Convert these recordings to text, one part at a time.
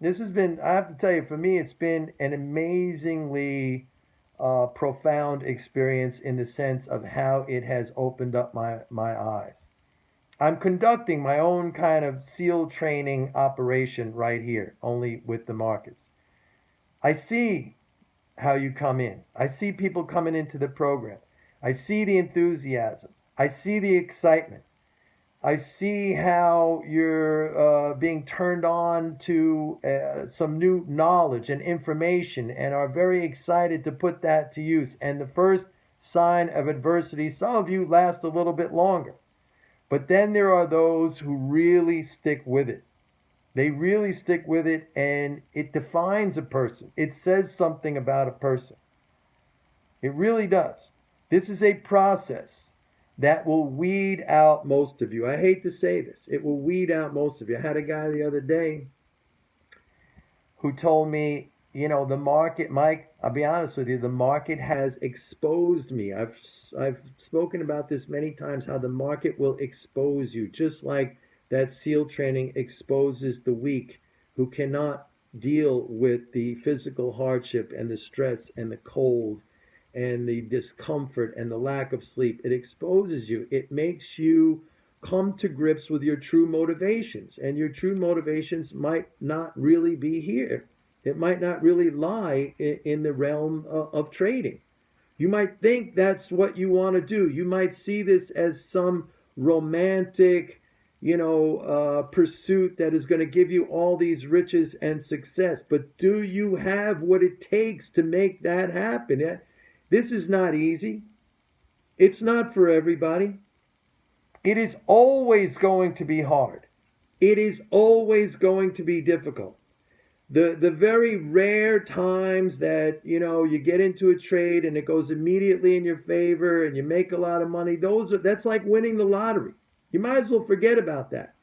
This has been, I have to tell you, for me, it's been an amazingly profound experience in the sense of how it has opened up my eyes. I'm conducting my own kind of SEAL training operation right here, only with the markets. I see how you come in. I see people coming into the program. I see the enthusiasm. I see the excitement. I see how you're being turned on to some new knowledge and information and are very excited to put that to use. And the first sign of adversity, some of you last a little bit longer. But then there are those who really stick with it. They really stick with it, and it defines a person. It says something about a person. It really does. This is a process that will weed out most of you. I hate to say this. It will weed out most of you. I had a guy the other day who told me, the market, Mike, I'll be honest with you, the market has exposed me. I've spoken about this many times, how the market will expose you, just like that SEAL training exposes the weak who cannot deal with the physical hardship and the stress and the cold and the discomfort and the lack of sleep. It exposes you. It makes you come to grips with your true motivations. And your true motivations might not really be here. It might not really lie in the realm of trading. You might think that's what you want to do. You might see this as some romantic, pursuit that is going to give you all these riches and success. But do you have what it takes to make that happen? This is not easy. It's not for everybody. It is always going to be hard. It is always going to be difficult. The very rare times that you get into a trade and it goes immediately in your favor and you make a lot of money, that's like winning the lottery. You might as well forget about that.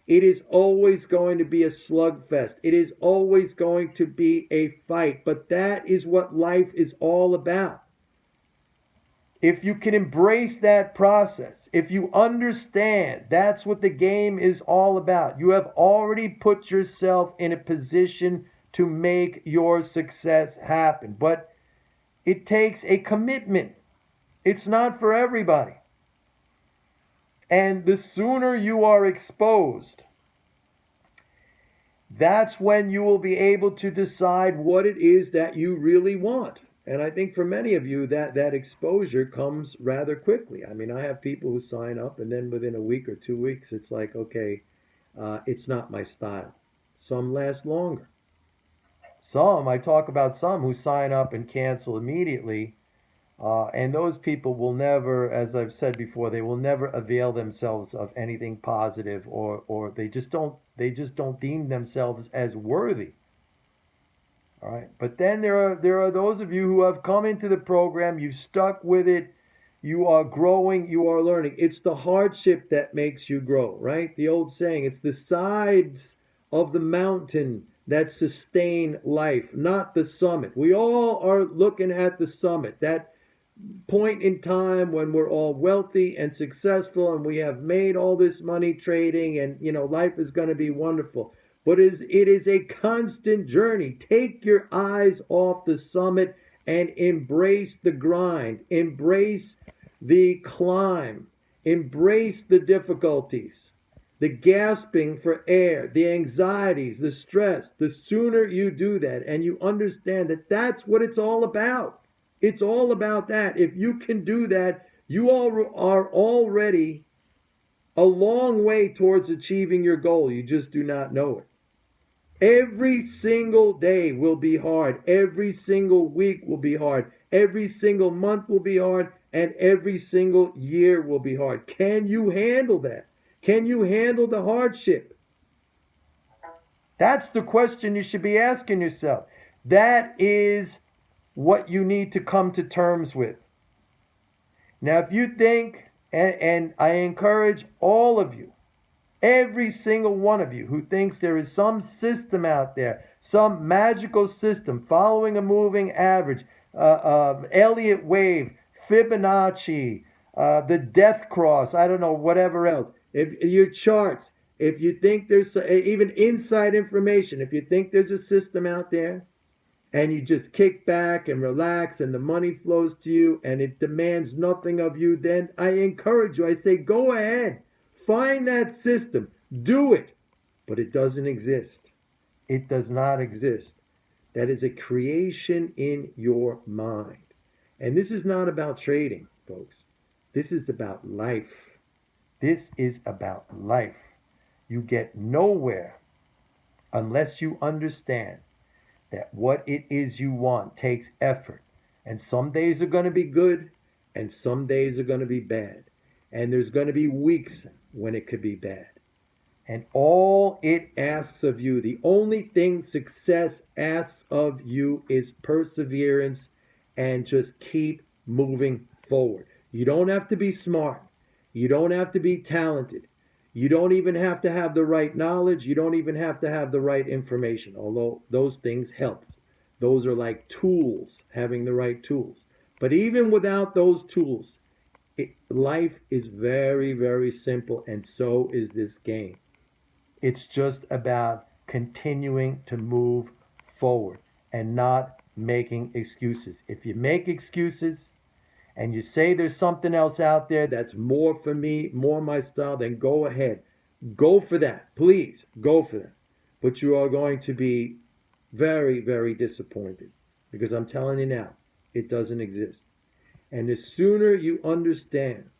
It is always going to be a slugfest. It is always going to be a fight, but that is what life is all about. If you can embrace that process, if you understand that's what the game is all about, you have already put yourself in a position to make your success happen. But it takes a commitment. It's not for everybody. And the sooner you are exposed, that's when you will be able to decide what it is that you really want. And I think for many of you, that exposure comes rather quickly. I mean, I have people who sign up, and then within a week or 2 weeks, it's like, okay, it's not my style. Some last longer. I talk about some who sign up and cancel immediately. And those people will never, as I've said before, they will never avail themselves of anything positive, or they just don't deem themselves as worthy. All right. But then there are those of you who have come into the program, you've stuck with it, you are growing, you are learning. It's the hardship that makes you grow, right? The old saying, it's the sides of the mountain that sustain life, not the summit. We all are looking at the summit, that point in time when we're all wealthy and successful and we have made all this money trading, and life is going to be wonderful. But it is a constant journey. Take your eyes off the summit and embrace the grind. Embrace the climb. Embrace the difficulties, the gasping for air, the anxieties, the stress. The sooner you do that and you understand that that's what it's all about. It's all about that. If you can do that, you all are already a long way towards achieving your goal. You just do not know it. Every single day will be hard. Every single week will be hard. Every single month will be hard. And every single year will be hard. Can you handle that? Can you handle the hardship? That's the question you should be asking yourself. That is what you need to come to terms with. Now, if you think, and I encourage all of you, every single one of you who thinks there is some system out there, some magical system following a moving average, Elliott wave, Fibonacci, the death cross, I don't know, whatever else. If your charts, If you think there's even inside information, if you think there's a system out there and you just kick back and relax and the money flows to you and it demands nothing of you, then I encourage you. I say, go ahead, find that system, do it. But it doesn't exist. It does not exist. That is a creation in your mind. And this is not about trading, folks. This is about life. This is about life. You get nowhere unless you understand that what it is you want takes effort. And some days are going to be good and some days are going to be bad. And there's going to be weeks when it could be bad. And all it asks of you, the only thing success asks of you is perseverance and just keep moving forward. You don't have to be smart. You don't have to be talented. You don't even have to have the right knowledge. You don't even have to have the right information, although those things help. Those are like tools, having the right tools. But even without those tools, life is very, very simple, and so is this game. It's just about continuing to move forward and not making excuses. If you make excuses and you say there's something else out there that's more for me, more my style, then go ahead. Go for that. Please, go for that. But you are going to be very, very disappointed because I'm telling you now, it doesn't exist. And the sooner you understand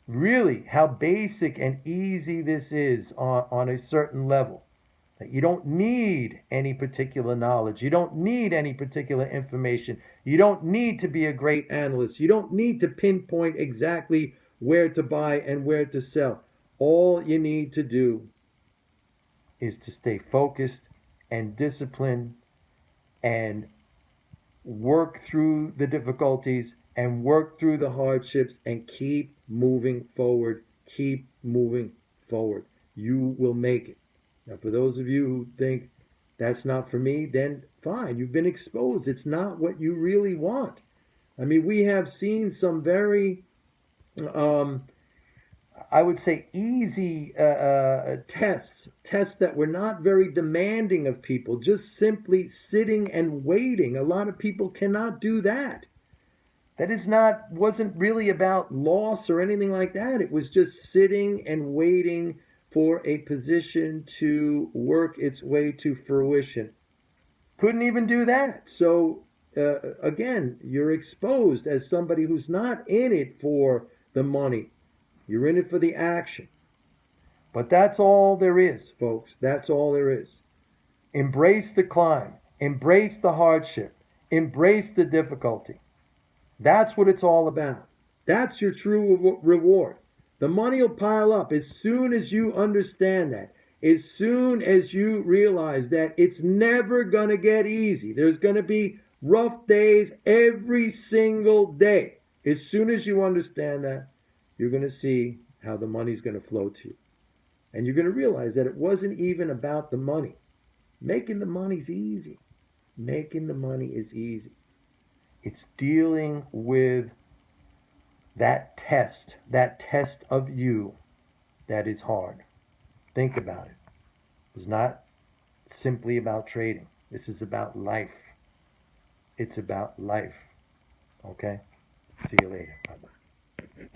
really how basic and easy this is on a certain level, that you don't need any particular knowledge, you don't need any particular information, you don't need to be a great analyst, you don't need to pinpoint exactly where to buy and where to sell. All you need to do is to stay focused and disciplined and work through the difficulties and work through the hardships and keep moving forward. Keep moving forward. You will make it. Now, for those of you who think that's not for me, then fine. You've been exposed. It's not what you really want. I mean, we have seen some very, I would say, easy tests that were not very demanding of people, just simply sitting and waiting. A lot of people cannot do that. Wasn't really about loss or anything like that. It was just sitting and waiting for a position to work its way to fruition. Couldn't even do that. So again, you're exposed as somebody who's not in it for the money. You're in it for the action. But that's all there is, folks. That's all there is. Embrace the climb. Embrace the hardship. Embrace the difficulty. That's what it's all about. That's your true reward. The money will pile up as soon as you understand that. As soon as you realize that it's never going to get easy. There's going to be rough days every single day. As soon as you understand that, you're going to see how the money's going to flow to you. And you're going to realize that it wasn't even about the money. Making the money's easy. Making the money is easy. It's dealing with that test of you that is hard. Think about it. It's not simply about trading. This is about life. It's about life. Okay? See you later. Bye-bye.